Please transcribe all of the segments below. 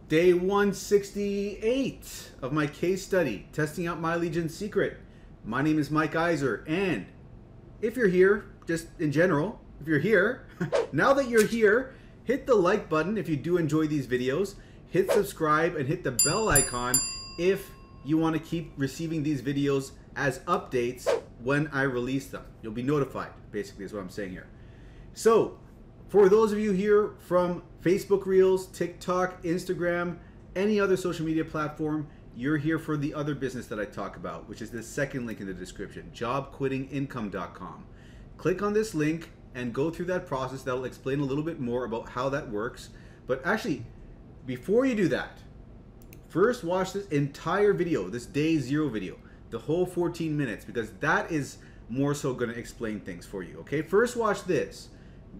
Day 168 of my case study, testing out My Legion's secret. My name is Mike Iser, and if you're here, just in general, if you're here, now that you're here, hit the like button if you do enjoy these videos, hit subscribe, and hit the bell icon if you want to keep receiving these videos as updates when I release them. You'll be notified, basically, is what I'm saying here. So, for those of you here from Facebook Reels, TikTok, Instagram, any other social media platform, you're here for the other business that I talk about, which is the second link in the description, jobquittingincome.com. Click on this link and go through that process. That'll explain a little bit more about how that works. But actually, before you do that, first watch this entire video, this day 0 video, the whole 14 minutes, because that is more so going to explain things for you, okay? First watch this.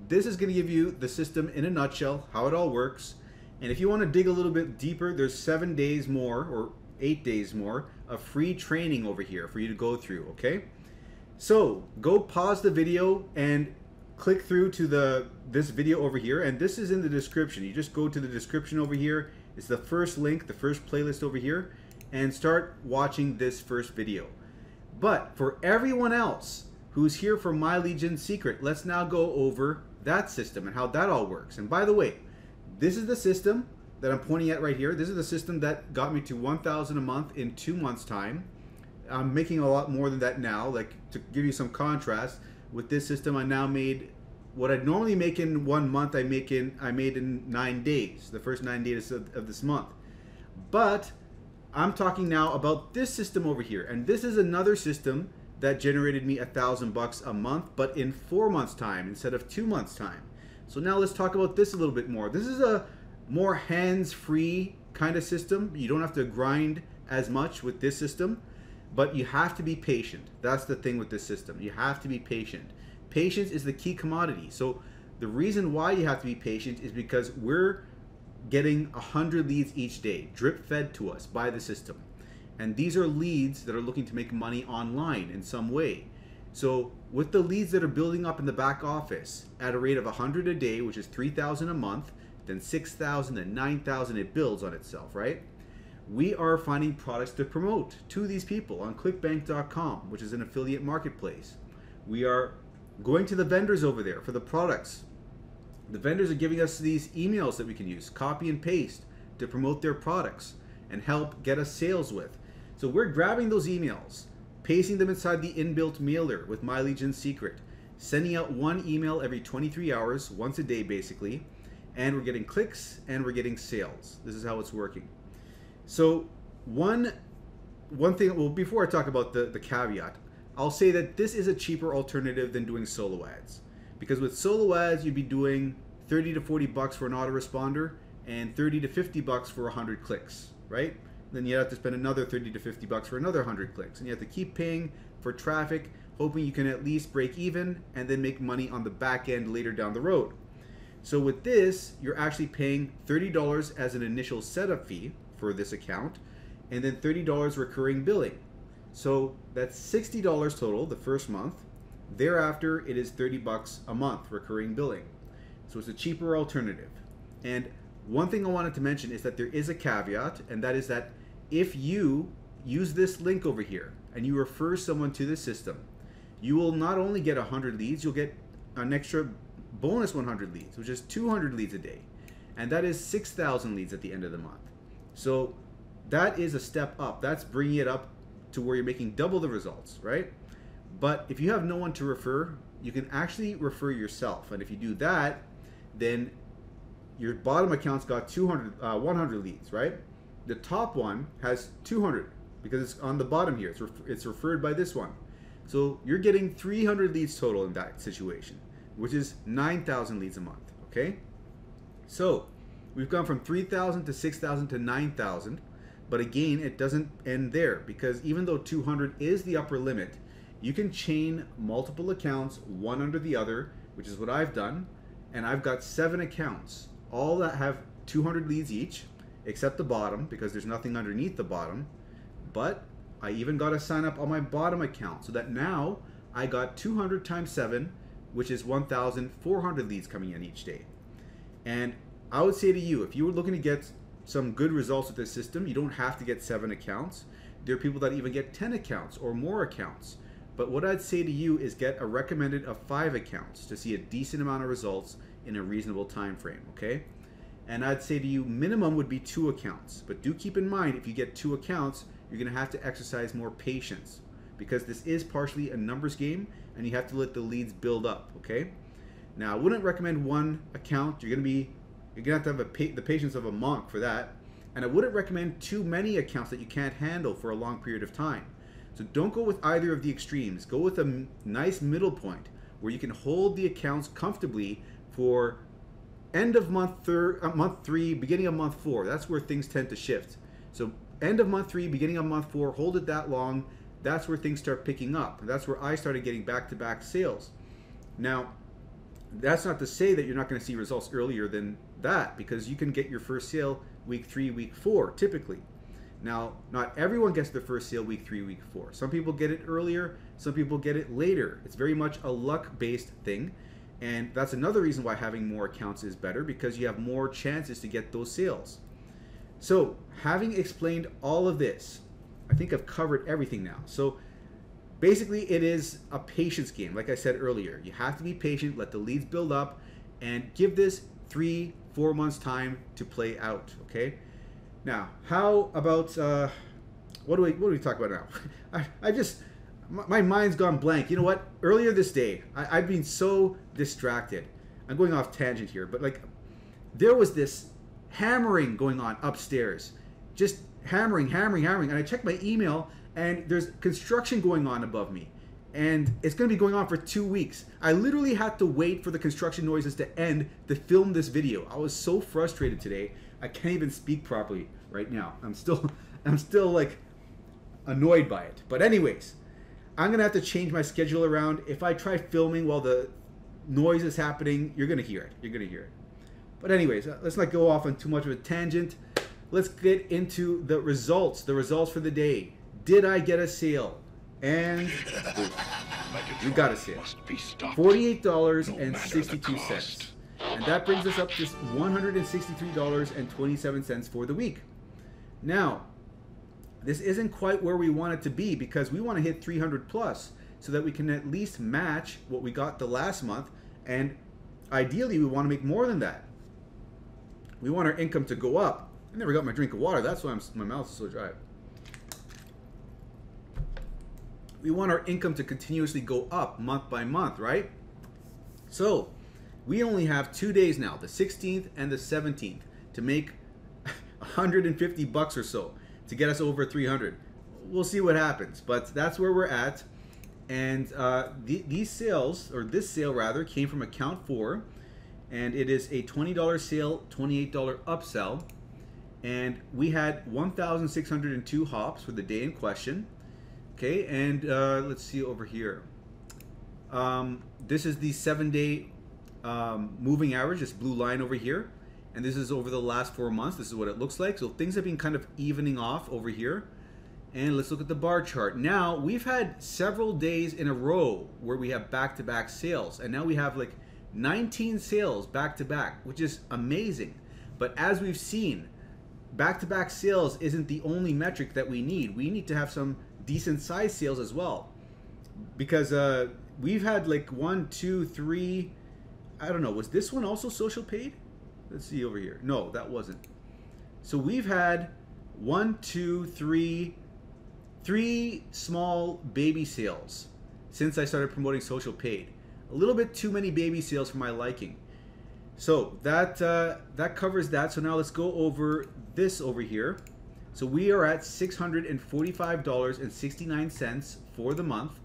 This is going to give you the system in a nutshell, how it all works. And if you want to dig a little bit deeper, there's 7 days more or 8 days more of free training over here for you to go through, okay? So go pause the video and click through to this video over here, and this is in the description. You just go to the description over here. It's the first link, the first playlist over here, and start watching this first video. But for everyone else who's here for My Legion's secret, let's now go over that system and how that all works. And by the way, this is the system that I'm pointing at right here. This is the system that got me to $1,000 a month in 2 months' time. I'm making a lot more than that now. Like, to give you some contrast, with this system, I now made what I'd normally make in 1 month. I made in 9 days, the first 9 days of this month. But I'm talking now about this system over here, and this is another system that generated me $1,000 a month, but in 4 months' time instead of 2 months' time. So now let's talk about this a little bit more. This is a more hands-free kind of system. You don't have to grind as much with this system, but you have to be patient. That's the thing with this system. You have to be patient. Patience is the key commodity. So the reason why you have to be patient is because we're getting 100 leads each day, drip-fed to us by the system. And these are leads that are looking to make money online in some way. So with the leads that are building up in the back office at a rate of 100 a day, which is 3,000 a month, then 6,000, then 9,000, it builds on itself, right? We are finding products to promote to these people on Clickbank.com, which is an affiliate marketplace. We are going to the vendors over there for the products. The vendors are giving us these emails that we can use, copy and paste, to promote their products and help get us sales with. So we're grabbing those emails, pasting them inside the inbuilt mailer with My Legion's secret, sending out 1 email every 23 hours, once a day basically, and we're getting clicks and we're getting sales. This is how it's working. So one thing, well, before I talk about the caveat, I'll say that this is a cheaper alternative than doing solo ads. Because with solo ads, you'd be doing 30 to 40 bucks for an autoresponder and 30 to 50 bucks for 100 clicks, right? Then you have to spend another 30 to 50 bucks for another 100 clicks. And you have to keep paying for traffic, hoping you can at least break even and then make money on the back end later down the road. So with this, you're actually paying $30 as an initial setup fee for this account, and then $30 recurring billing. So that's $60 total the first month. Thereafter, it is 30 bucks a month recurring billing. So it's a cheaper alternative. And one thing I wanted to mention is that there is a caveat, and that is that if you use this link over here and you refer someone to this system, you will not only get 100 leads, you'll get an extra bonus 100 leads, which is 200 leads a day. And that is 6,000 leads at the end of the month. So that is a step up. That's bringing it up to where you're making double the results, right? But if you have no one to refer, you can actually refer yourself. And if you do that, then your bottom account's got 100 leads, right? The top one has 200 because it's on the bottom here. It's referred by this one. So you're getting 300 leads total in that situation, which is 9,000 leads a month, okay? So we've gone from 3,000 to 6,000 to 9,000, but again, it doesn't end there, because even though 200 is the upper limit, you can chain multiple accounts one under the other, which is what I've done, and I've got 7 accounts, all that have 200 leads each, except the bottom, because there's nothing underneath the bottom. But I even got to sign up on my bottom account, so that now I got 200 times 7, which is 1,400 leads coming in each day. And I would say to you, if you were looking to get some good results with this system. You don't have to get 7 accounts. There are people that even get 10 accounts or more accounts. But what I'd say to you is get a recommended of 5 accounts to see a decent amount of results in a reasonable time frame, okay? And I'd say to you, minimum would be 2 accounts. But do keep in mind, if you get 2 accounts, you're gonna have to exercise more patience, because this is partially a numbers game and you have to let the leads build up, okay? Now, I wouldn't recommend 1 account. You're gonna have to have the patience of a monk for that. And I wouldn't recommend too many accounts that you can't handle for a long period of time. So don't go with either of the extremes. Go with a nice middle point where you can hold the accounts comfortably for end of month 3, beginning of month 4. That's where things tend to shift. So end of month 3, beginning of month 4, hold it that long. That's where things start picking up. That's where I started getting back-to-back sales. Now, that's not to say that you're not going to see results earlier than that, because you can get your first sale week 3, week 4, typically. Now, not everyone gets their first sale week 3, week 4. Some people get it earlier, some people get it later. It's very much a luck-based thing, and that's another reason why having more accounts is better, because you have more chances to get those sales. So, having explained all of this, I think I've covered everything now. So, basically, it is a patience game, like I said earlier. You have to be patient, let the leads build up, and give this 3-4 months time to play out, okay? Now, how about, what do we talk about now? My mind's gone blank. You know what? Earlier this day, I've been so distracted. I'm going off tangent here, but like, there was this hammering going on upstairs. Just hammering. And I checked my email, and there's construction going on above me. And it's going to be going on for 2 weeks. I literally had to wait for the construction noises to end to film this video. I was so frustrated today. I can't even speak properly right now. I'm still like annoyed by it. But anyways, I'm going to have to change my schedule around. If I try filming while the noise is happening, you're going to hear it. But anyways, let's not go off on too much of a tangent. Let's get into the results for the day. Did I get a sale? And we got a sale. $48.62. And that brings us up to $163.27 for the week. Now, this isn't quite where we want it to be, because we want to hit 300 plus so that we can at least match what we got the last month, and ideally we want to make more than that. We want our income to go up. I never got my drink of water. That's why my mouth is so dry. We want our income to continuously go up month by month, right? So we only have 2 days now, the 16th and the 17th, to make 150 bucks or so to get us over 300. We'll see what happens, but that's where we're at. And these sales, or this sale rather, came from account 4, and it is a $20 sale, $28 upsell. And we had 1,602 hops for the day in question. Okay, and let's see over here. This is the 7-day moving average, this blue line over here. And this is over the last 4 months. This is what it looks like. So things have been kind of evening off over here. And let's look at the bar chart. Now, we've had several days in a row where we have back-to-back sales. And now we have like 19 sales back-to-back, which is amazing. But as we've seen, back-to-back sales isn't the only metric that we need. We need to have some decent size sales as well, because we've had like 1, 2, 3, I don't know, was this one also social paid? Let's see over here. No, that wasn't. So we've had 1, 2, 3 small baby sales since I started promoting social paid. A little bit too many baby sales for my liking. So that covers that. So now let's go over this over here. So we are at $645.69 for the month.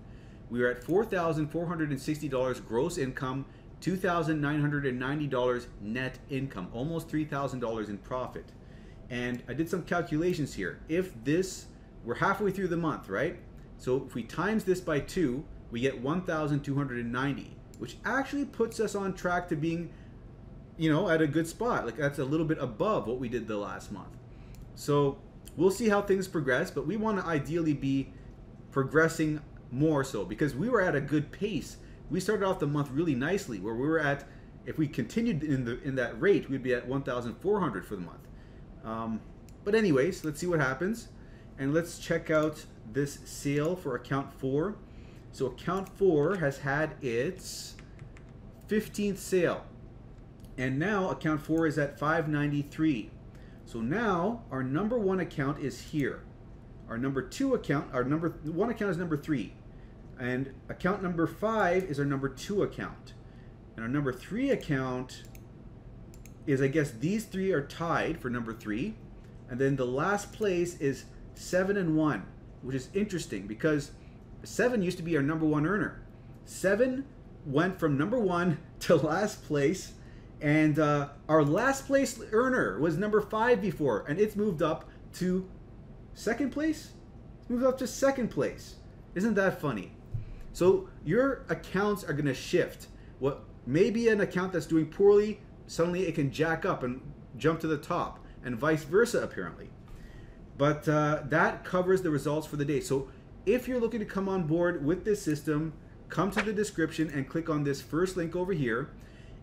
We are at $4,460 gross income, $2,990 net income, almost $3,000 in profit. And I did some calculations here. If this, we're halfway through the month, right? So if we times this by 2, we get 1,290, which actually puts us on track to being, you know, at a good spot. Like, that's a little bit above what we did the last month. So we'll see how things progress, but we want to ideally be progressing more so, because we were at a good pace. We started off the month really nicely, where we were at, if we continued in that rate, we'd be at 1,400 for the month. But anyways, let's see what happens. And let's check out this sale for account 4. So account 4 has had its 15th sale. And now account 4 is at $5.93. So now our number 1 account is here. Our number 2 account, our number 1 account is number 3. And account number 5 is our number 2 account. And our number 3 account is, I guess these 3 are tied for number 3. And then the last place is 7 and 1, which is interesting because 7 used to be our number 1 earner. 7 went from number 1 to last place. And our last place earner was number 5 before, and it's moved up to 2nd place? It's moved up to 2nd place. Isn't that funny? So your accounts are going to shift. What may be an account that's doing poorly, suddenly it can jack up and jump to the top, and vice versa apparently. But that covers the results for the day. So if you're looking to come on board with this system, come to the description and click on this first link over here.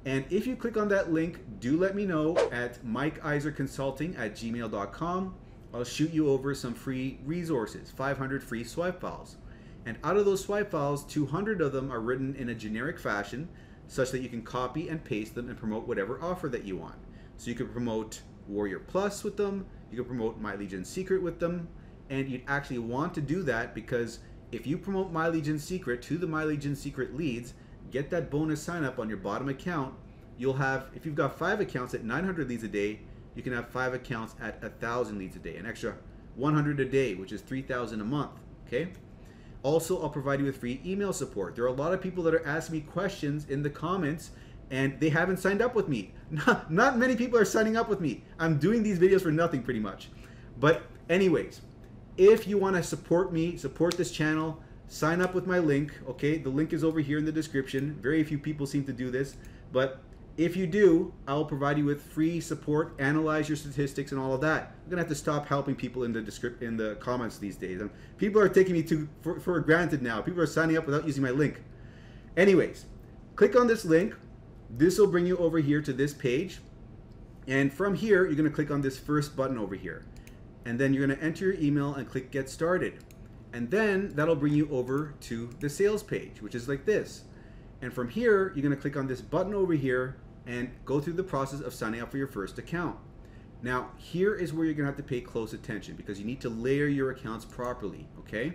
And if you click on that link, do let me know at mikeiserconsulting@gmail.com. I'll shoot you over some free resources, 500 free swipe files. And out of those swipe files, 200 of them are written in a generic fashion, such that you can copy and paste them and promote whatever offer that you want. So you can promote Warrior Plus with them, you can promote My Legion Secret with them, and you'd actually want to do that because if you promote My Legion Secret to the My Legion Secret leads, get that bonus sign up on your bottom account. You'll have, if you've got 5 accounts at 900 leads a day, you can have 5 accounts at 1,000 leads a day, an extra 100 a day, which is 3,000 a month, okay? Also, I'll provide you with free email support. There are a lot of people that are asking me questions in the comments and they haven't signed up with me. Not many people are signing up with me. I'm doing these videos for nothing pretty much. But anyways, if you want to support me, support this channel, sign up with my link, okay? The link is over here in the description. Very few people seem to do this, but if you do, I'll provide you with free support, analyze your statistics and all of that. I'm gonna have to stop helping people in the comments these days. People are taking me for granted now. People are signing up without using my link. Anyways, click on this link. This will bring you over here to this page. And from here, you're gonna click on this first button over here. And then you're gonna enter your email and click Get Started. And then that'll bring you over to the sales page, which is like this. And from here, you're gonna click on this button over here and go through the process of signing up for your first account. Now, here is where you're gonna have to pay close attention because you need to layer your accounts properly, okay?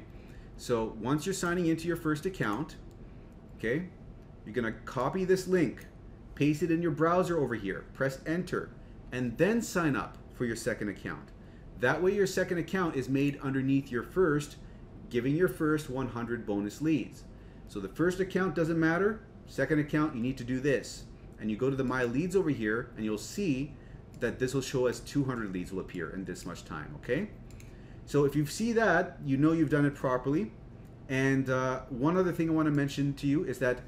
So once you're signing into your first account, okay, you're gonna copy this link, paste it in your browser over here, press enter, and then sign up for your second account. That way your second account is made underneath your first, giving your first 100 bonus leads. So the first account doesn't matter. Second account, you need to do this. And you go to the My Leads over here and you'll see that this will show us 200 leads will appear in this much time, okay? So if you see that, you know you've done it properly. And one other thing I want to mention to you is that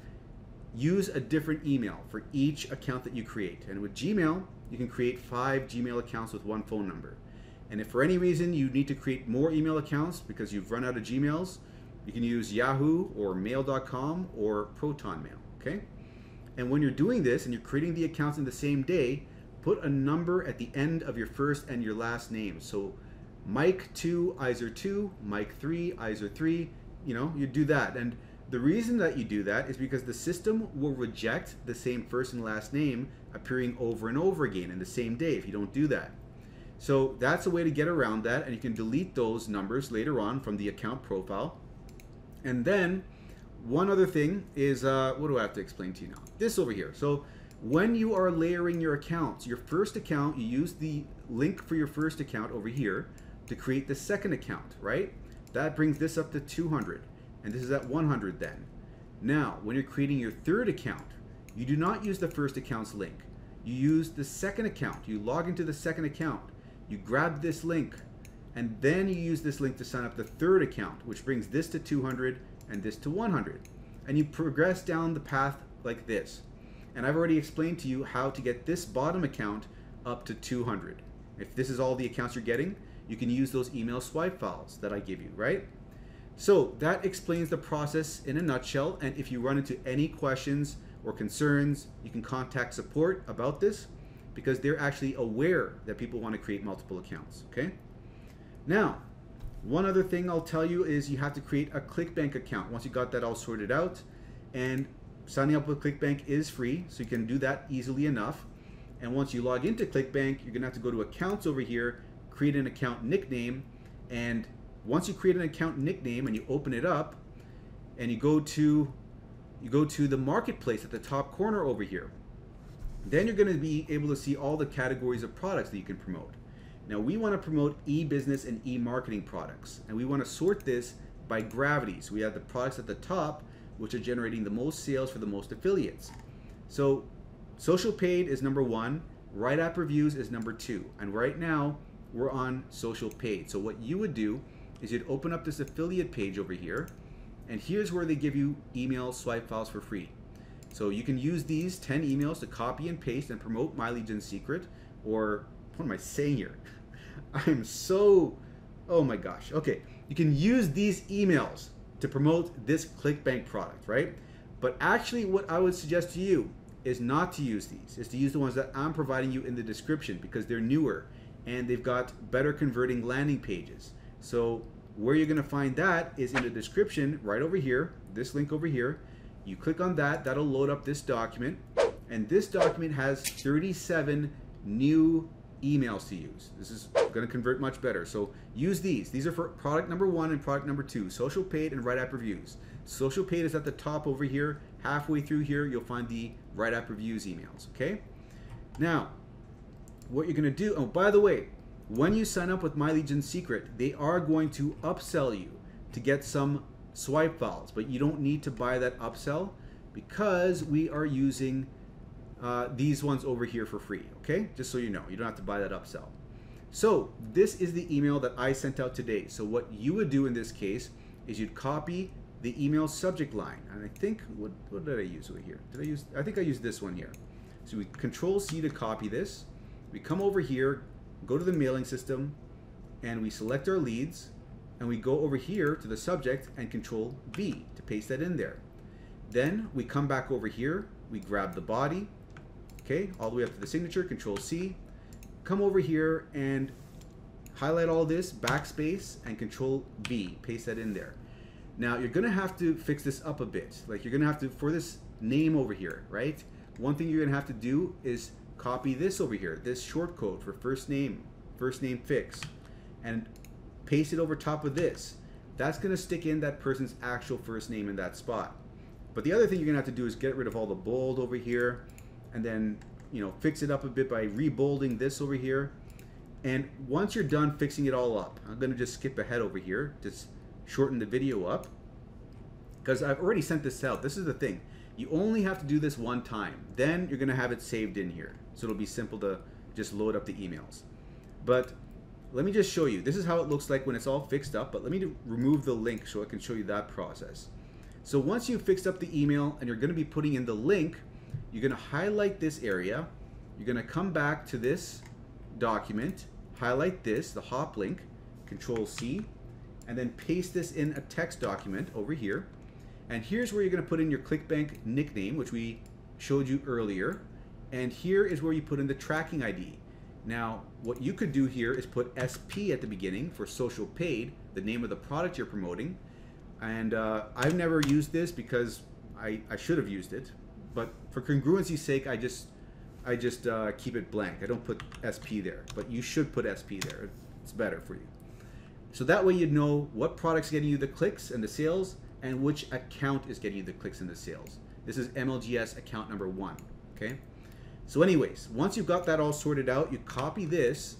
use a different email for each account that you create. And with Gmail, you can create 5 Gmail accounts with 1 phone number. And if for any reason you need to create more email accounts because you've run out of Gmails, you can use Yahoo or Mail.com or Proton Mail, okay? And when you're doing this and you're creating the accounts in the same day, put a number at the end of your first and your last name. So Mike 2, Iser 2, Mike 3, Iser 3, you know, you do that. And the reason that you do that is because the system will reject the same first and last name appearing over and over again in the same day if you don't do that. So that's a way to get around that, and you can delete those numbers later on from the account profile. And then one other thing is, what do I have to explain to you now? This over here. So when you are layering your accounts, your first account, you use the link for your first account over here to create the second account, right? That brings this up to 200, and this is at 100 then. Now, when you're creating your third account, you do not use the first account's link. You use the second account. You log into the second account. You grab this link, and then you use this link to sign up the third account, which brings this to 200 and this to 100. And you progress down the path like this. And I've already explained to you how to get this bottom account up to 200. If this is all the accounts you're getting, you can use those email swipe files that I give you, right? So that explains the process in a nutshell. And if you run into any questions or concerns, you can contact support about this, because they're actually aware that people want to create multiple accounts, okay? Now, one other thing I'll tell you is you have to create a Clickbank account once you got that all sorted out. And signing up with Clickbank is free, so you can do that easily enough. And once you log into Clickbank, you're gonna have to go to accounts over here, create an account nickname, and once you create an account nickname and you open it up and you go to the marketplace at the top corner over here, then you're going to be able to see all the categories of products that you can promote. Now we want to promote e-business and e-marketing products, and we want to sort this by gravity. So we have the products at the top which are generating the most sales for the most affiliates. So social paid is number 1, WriteAppReviews is number 2, and right now we're on social paid. So what you would do is you'd open up this affiliate page over here, and here's where they give you email swipe files for free. So you can use these 10 emails to copy and paste and promote My Legion Secret, or what am I saying here? I'm so, oh my gosh. Okay, you can use these emails to promote this Clickbank product, right? But actually what I would suggest to you is not to use these, is to use the ones that I'm providing you in the description, because they're newer and they've got better converting landing pages. So where you're gonna find that is in the description right over here, this link over here. You click on that, that'll load up this document, and this document has 37 new emails to use. This is gonna convert much better. So use these. These are for product number 1 and product number 2, social paid and WriteAppReviews. Social paid is at the top over here. Halfway through here, you'll find the WriteAppReviews emails, okay? Now, what you're gonna do, oh, by the way, when you sign up with My Legion Secret, they are going to upsell you to get some swipe files, but you don't need to buy that upsell because we are using these ones over here for free, okay? Just so you know, you don't have to buy that upsell. So this is the email that I sent out today. So what you would do in this case is you'd copy the email subject line. And I think, what did I use over here? I think I used this one here. So we Control-C to copy this. We come over here, go to the mailing system, and we select our leads, and we go over here to the subject and Control-V to paste that in there. Then we come back over here, we grab the body, okay, all the way up to the signature, Control-C, come over here and highlight all this, backspace, and Control-V, paste that in there. Now you're gonna have to fix this up a bit. Like you're gonna have to, for this name over here, right? One thing you're gonna have to do is copy this over here, this short code for first name fix, and paste it over top of this. That's gonna stick in that person's actual first name in that spot. But the other thing you're gonna have to do is get rid of all the bold over here, and then, you know, fix it up a bit by rebolding this over here. And once you're done fixing it all up, I'm gonna just skip ahead over here, just shorten the video up, because I've already sent this out. This is the thing. You only have to do this one time. Then you're gonna have it saved in here. So it'll be simple to just load up the emails. But let me just show you. This is how it looks like when it's all fixed up, but let me remove the link so I can show you that process. So once you've fixed up the email and you're gonna be putting in the link, you're gonna highlight this area. You're gonna come back to this document, highlight this, the hop link, Control-C, and then paste this in a text document over here. And here's where you're gonna put in your Clickbank nickname, which we showed you earlier. And here is where you put in the tracking ID. Now, what you could do here is put SP at the beginning for social paid, the name of the product you're promoting. And I've never used this because I should have used it. But for congruency's sake, I just keep it blank. I don't put SP there, but you should put SP there. It's better for you. So that way you'd know what product's getting you the clicks and the sales, and which account is getting you the clicks and the sales. This is MLGS account number 1, okay? So anyways, once you've got that all sorted out, you copy this,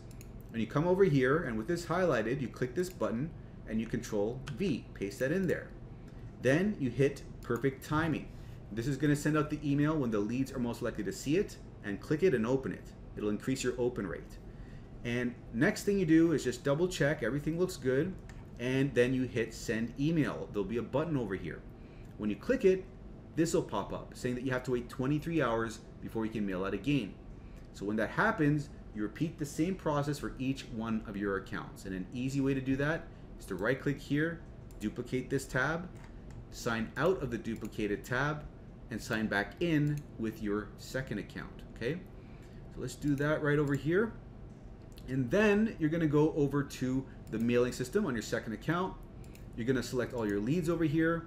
and you come over here, and with this highlighted, you click this button, and you Control-V, paste that in there. Then you hit perfect timing. This is gonna send out the email when the leads are most likely to see it, and click it and open it. It'll increase your open rate. And next thing you do is just double check everything looks good, and then you hit send email. There'll be a button over here. When you click it, this will pop up saying that you have to wait 23 hours before you can mail out again. So when that happens, you repeat the same process for each one of your accounts. And an easy way to do that is to right click here, duplicate this tab, sign out of the duplicated tab, and sign back in with your second account, okay? So let's do that right over here. And then you're going to go over to the mailing system on your second account. You're going to select all your leads over here.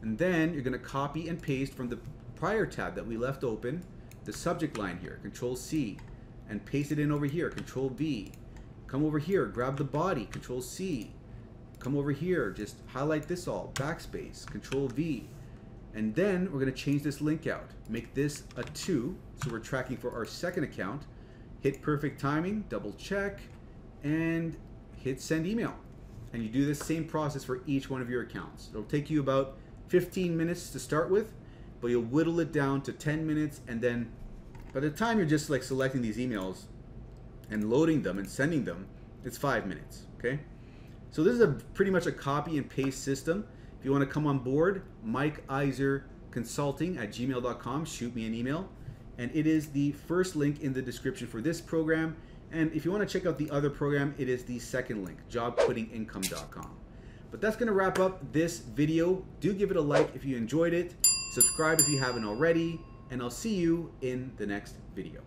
And then you're going to copy and paste from the prior tab that we left open the subject line here, Control C, and paste it in over here, Control V. Come over here, grab the body, Control C. Come over here, just highlight this all, backspace, Control V. And then we're going to change this link out. Make this a 2, so we're tracking for our second account. Hit perfect timing, double check, and hit send email. And you do this same process for each one of your accounts. It'll take you about 15 minutes to start with, but you'll whittle it down to 10 minutes, and then by the time you're just like selecting these emails and loading them and sending them, it's 5 minutes, okay? So this is pretty much a copy and paste system. If you want to come on board, MikeIserConsulting@gmail.com, shoot me an email. And it is the first link in the description for this program. And if you want to check out the other program, it is the second link, jobquittingincome.com. But that's going to wrap up this video. Do give it a like if you enjoyed it. Subscribe if you haven't already. And I'll see you in the next video.